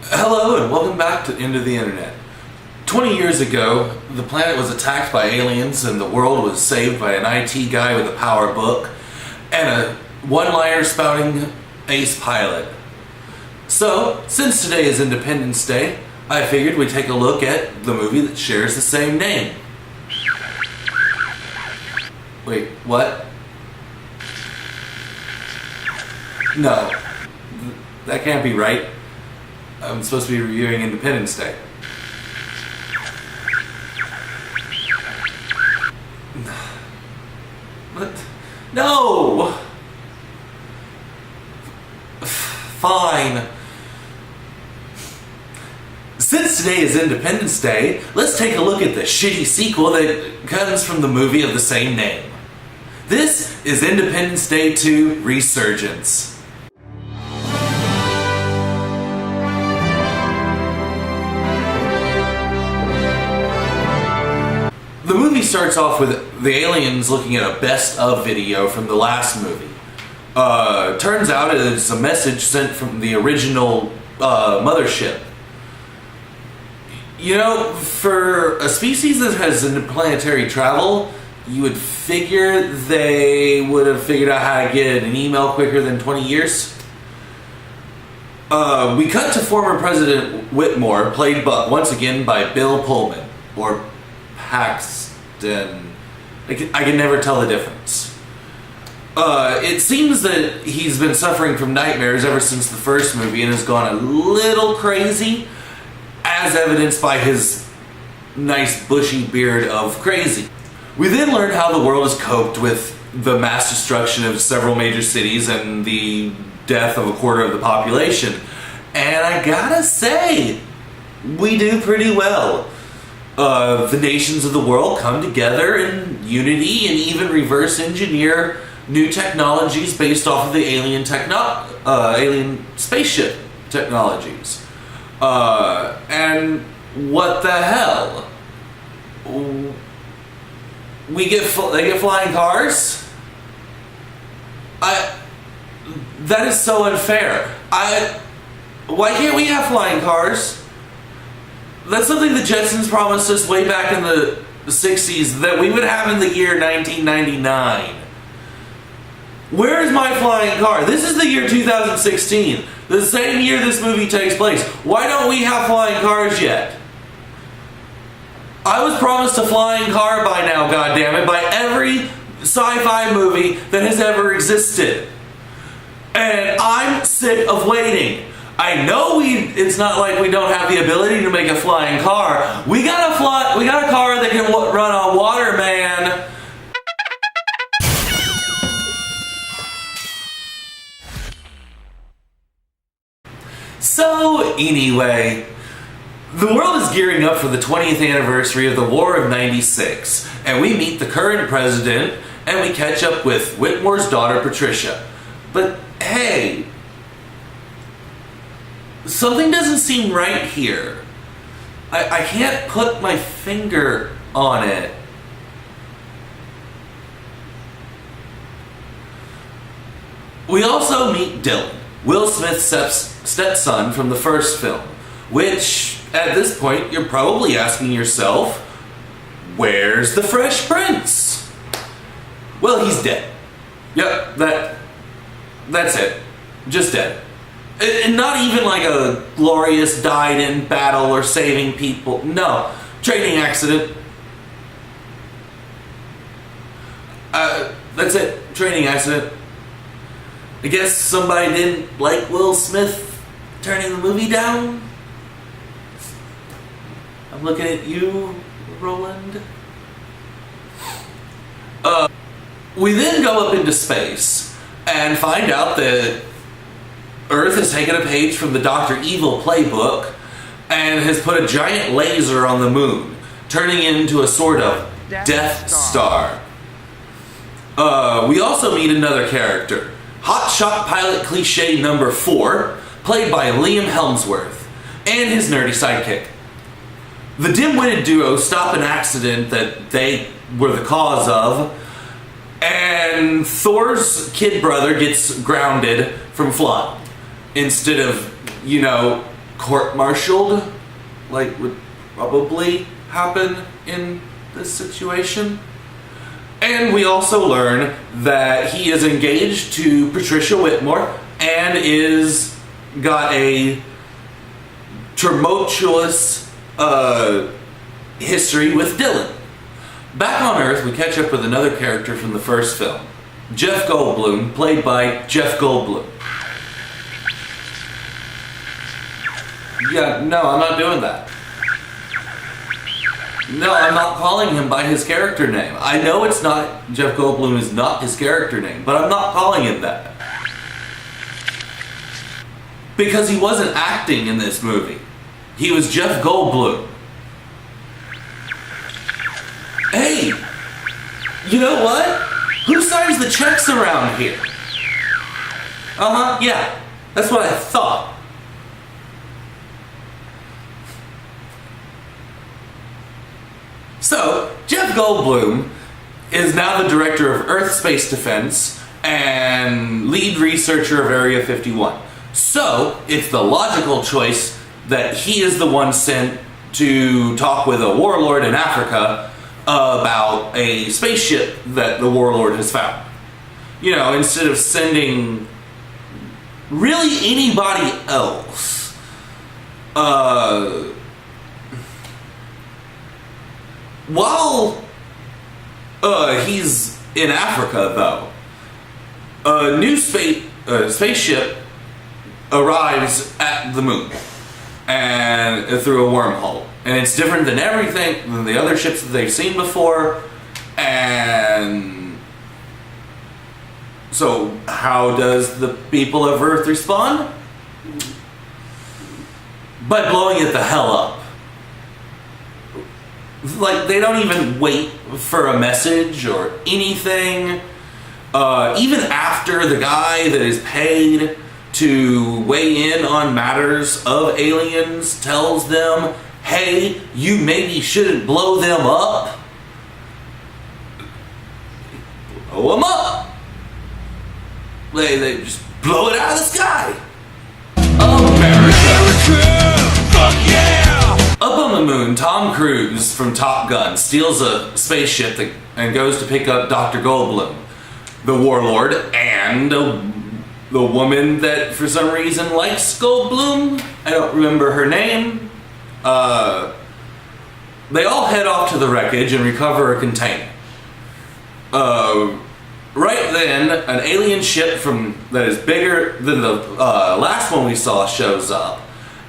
Hello and welcome back to Into the Internet. 20 years ago, the planet was attacked by aliens and the world was saved by an IT guy with a power book and a one-liner spouting ace pilot. So, since today is Independence Day, I figured we'd take a look at the movie that shares the same name. Wait, what? No, that can't be right. I'm supposed to be reviewing Independence Day. What? No! Fine. Since today is Independence Day, let's take a look at the shitty sequel that comes from the movie of the same name. This is Independence Day 2 Resurgence. The movie starts off with the aliens looking at a best of video from the last movie. Turns out it's a message sent from the original mothership. You know, for a species that has interplanetary travel, you would figure they would have figured out how to get an email quicker than 20 years. We cut to former President Whitmore, played once again by Bill Pullman, or Paxton. I can never tell the difference. It seems that he's been suffering from nightmares ever since the first movie and has gone a little crazy, as evidenced by his nice bushy beard of crazy. We then learn how the world has coped with the mass destruction of several major cities and the death of a quarter of the population. And I gotta say, we do pretty well. The nations of the world come together in unity and even reverse engineer new technologies based off of the alien spaceship technologies. And what the hell? They get flying cars? That is so unfair. Why can't we have flying cars? That's something the Jetsons promised us way back in the 60s that we would have in the year 1999. Where is my flying car? This is the year 2016, the same year this movie takes place. Why don't we have flying cars yet? I was promised a flying car by now, goddammit, by every sci-fi movie that has ever existed. And I'm sick of waiting. I know it's not like we don't have the ability to make a flying car. We got a car that can run on water, man. So, anyway, the world is gearing up for the 20th anniversary of the War of '96, and we meet the current president, and we catch up with Whitmore's daughter, Patricia. But hey, something doesn't seem right here. I can't put my finger on it. We also meet Dylan, Will Smith's stepson from the first film, which, at this point, you're probably asking yourself, where's the Fresh Prince? Well, he's dead. Yep, that's it. Just dead. And not even like a glorious died in battle or saving people. No. Training accident. That's it. Training accident. I guess somebody didn't like Will Smith turning the movie down. I'm looking at you, Roland. We then go up into space and find out that Earth has taken a page from the Dr. Evil playbook and has put a giant laser on the moon, turning it into a sort of Death Star. We also meet another character, hotshot pilot cliche number 4, played by Liam Hemsworth, and his nerdy sidekick. The dim-witted duo stop an accident that they were the cause of, and Thor's kid brother gets grounded from flying instead of, court-martialed, like would probably happen in this situation. And we also learn that he is engaged to Patricia Whitmore and is got a tumultuous history with Dylan. Back on Earth, we catch up with another character from the first film, Jeff Goldblum, played by Jeff Goldblum. Yeah, no, I'm not doing that. No, I'm not calling him by his character name. I know it's not, Jeff Goldblum is not his character name, but I'm not calling him that. Because he wasn't acting in this movie. He was Jeff Goldblum. Hey, you know what? Who signs the checks around here? Uh-huh, yeah, that's what I thought. So, Jeff Goldblum is now the director of Earth Space Defense and lead researcher of Area 51. So, it's the logical choice that he is the one sent to talk with a warlord in Africa about a spaceship that the warlord has found. You know, instead of sending really anybody else. While he's in Africa, though, a new spaceship arrives at the moon and through a wormhole, and it's different than everything than the other ships that they've seen before. And so, how does the people of Earth respond? By blowing it the hell up. Like, they don't even wait for a message or anything. Even after the guy that is paid to weigh in on matters of aliens tells them, hey, you maybe shouldn't blow them up. Blow them up. They just blow it out of the sky. America! Fuck yeah! Up on the moon, Tom Cruise from Top Gun steals a spaceship and goes to pick up Dr. Goldblum, the warlord, and the woman that for some reason likes Goldblum. I don't remember her name. They all head off to the wreckage and recover a container. Right then, an alien ship that is bigger than the last one we saw shows up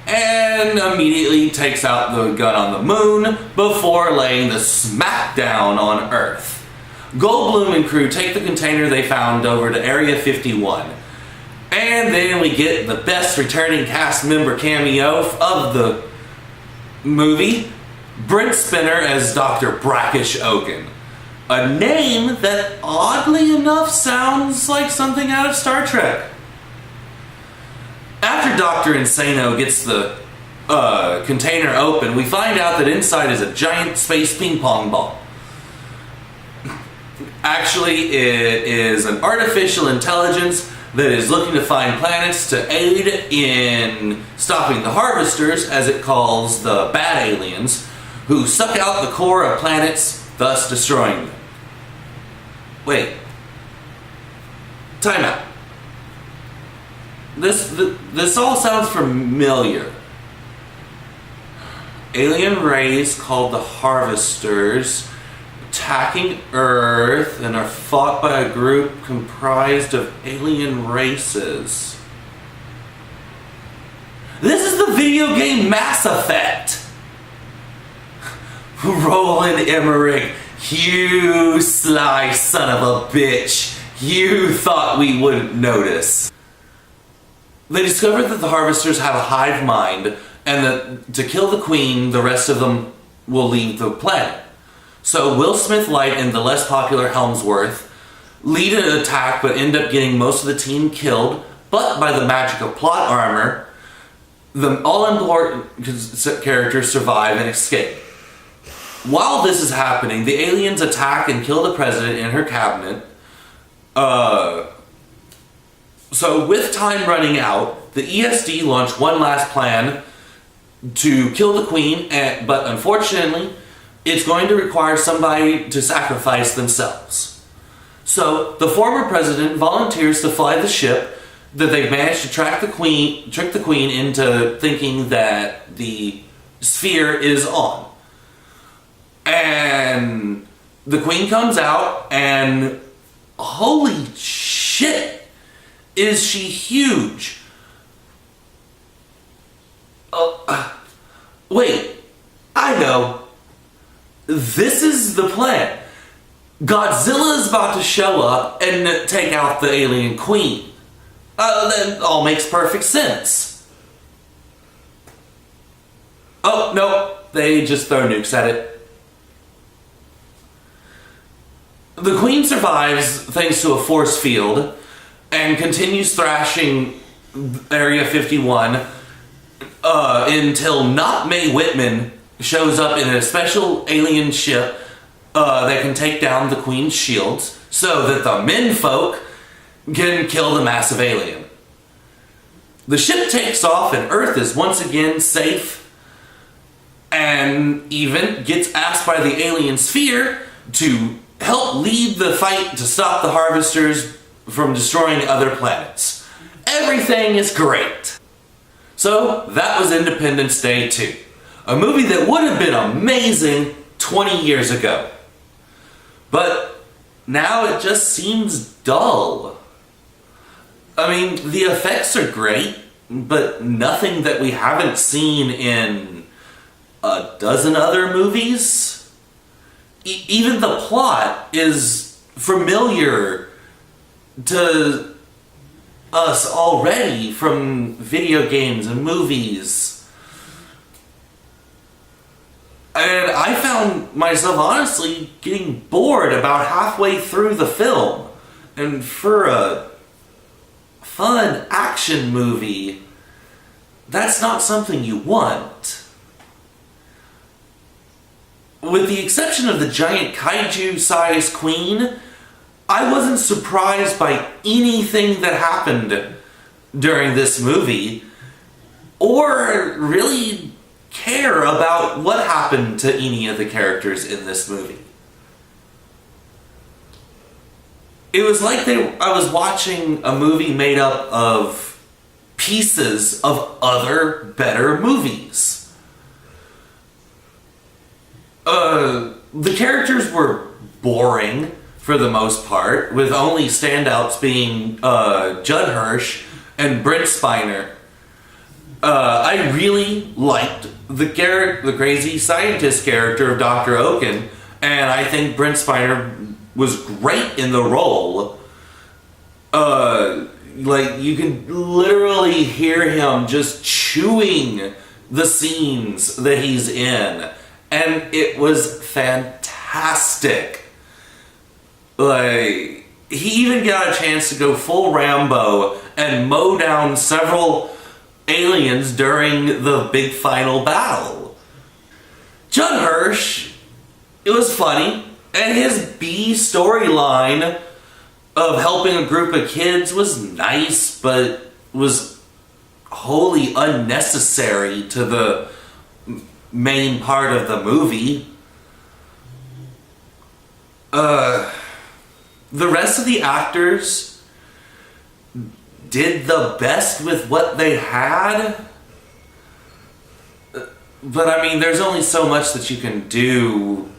and immediately takes out the gun on the moon before laying the smackdown on Earth. Goldblum and crew take the container they found over to Area 51. And then we get the best returning cast member cameo of the movie, Brent Spinner as Dr. Brackish Oaken. A name that, oddly enough, sounds like something out of Star Trek. After Dr. Insano gets the container open, we find out that inside is a giant space ping pong ball. Actually, it is an artificial intelligence that is looking to find planets to aid in stopping the harvesters, as it calls the bad aliens, who suck out the core of planets, thus destroying them. Wait. Time out. This all sounds familiar. Alien race called the Harvesters attacking Earth and are fought by a group comprised of alien races. This is the video game Mass Effect! Roland Emmerich, you sly son of a bitch. You thought we wouldn't notice. They discovered that the Harvesters have a hive mind, and that to kill the Queen, the rest of them will leave the planet. So Will Smith Light and the less popular Helmsworth lead an attack but end up getting most of the team killed, but by the magic of plot armor, the all-important characters survive and escape. While this is happening, the aliens attack and kill the president and her cabinet. So with time running out, the ESD launch one last plan to kill the queen, but unfortunately, it's going to require somebody to sacrifice themselves. So the former president volunteers to fly the ship that they've managed to trick the queen into thinking that the sphere is on. And the queen comes out, and holy shit, is she huge. Wait, I know. This is the plan. Godzilla is about to show up and take out the alien queen. That all makes perfect sense. Oh, no, they just throw nukes at it. The queen survives thanks to a force field and continues thrashing Area 51 until not Mae Whitman shows up in a special alien ship that can take down the queen's shields so that the menfolk can kill the massive alien. The ship takes off and Earth is once again safe, and even gets asked by the alien sphere to help lead the fight to stop the harvesters from destroying other planets. Everything is great. So that was Independence Day 2. A movie that would have been amazing 20 years ago. But now it just seems dull. I mean, the effects are great, but nothing that we haven't seen in a dozen other movies. Even the plot is familiar to us already from video games and movies. And I found myself honestly getting bored about halfway through the film. And for a fun action movie, that's not something you want. With the exception of the giant kaiju-sized queen, I wasn't surprised by anything that happened during this movie, or really care about what happened to any of the characters in this movie. It was like I was watching a movie made up of pieces of other better movies. The characters were boring for the most part, with only standouts being Judd Hirsch and Brent Spiner. I really liked the crazy scientist character of Dr. Oaken, and I think Brent Spiner was great in the role. Like, you can literally hear him just chewing the scenes that he's in, and it was fantastic. Like, he even got a chance to go full Rambo and mow down several aliens during the big final battle. Judd Hirsch, it was funny, and his B storyline of helping a group of kids was nice, but was wholly unnecessary to the main part of the movie. The rest of the actors did the best with what they had. But I mean, there's only so much that you can do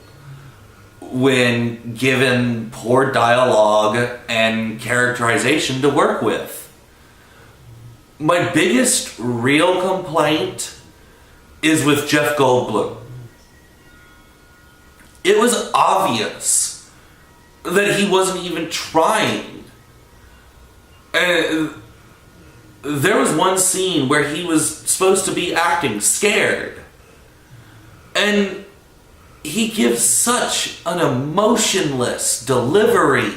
when given poor dialogue and characterization to work with. My biggest real complaint is with Jeff Goldblum. It was obvious that he wasn't even trying. There was one scene where he was supposed to be acting scared, and he gives such an emotionless delivery.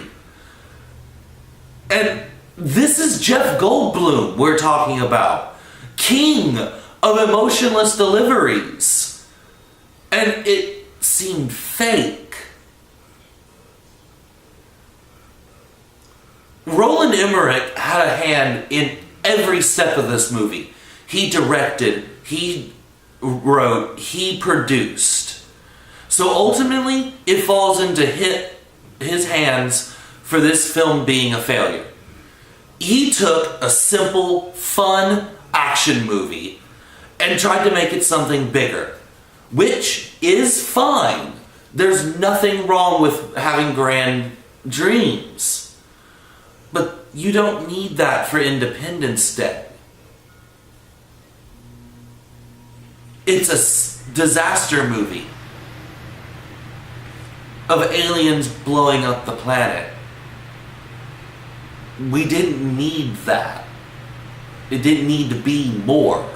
And this is Jeff Goldblum we're talking about, king of emotionless deliveries, and it seemed fake. Roland Emmerich had a hand in every step of this movie. He directed, he wrote, he produced. So ultimately, it falls into his hands for this film being a failure. He took a simple, fun action movie and tried to make it something bigger, which is fine. There's nothing wrong with having grand dreams. But you don't need that for Independence Day. It's a disaster movie of aliens blowing up the planet. We didn't need that. It didn't need to be more.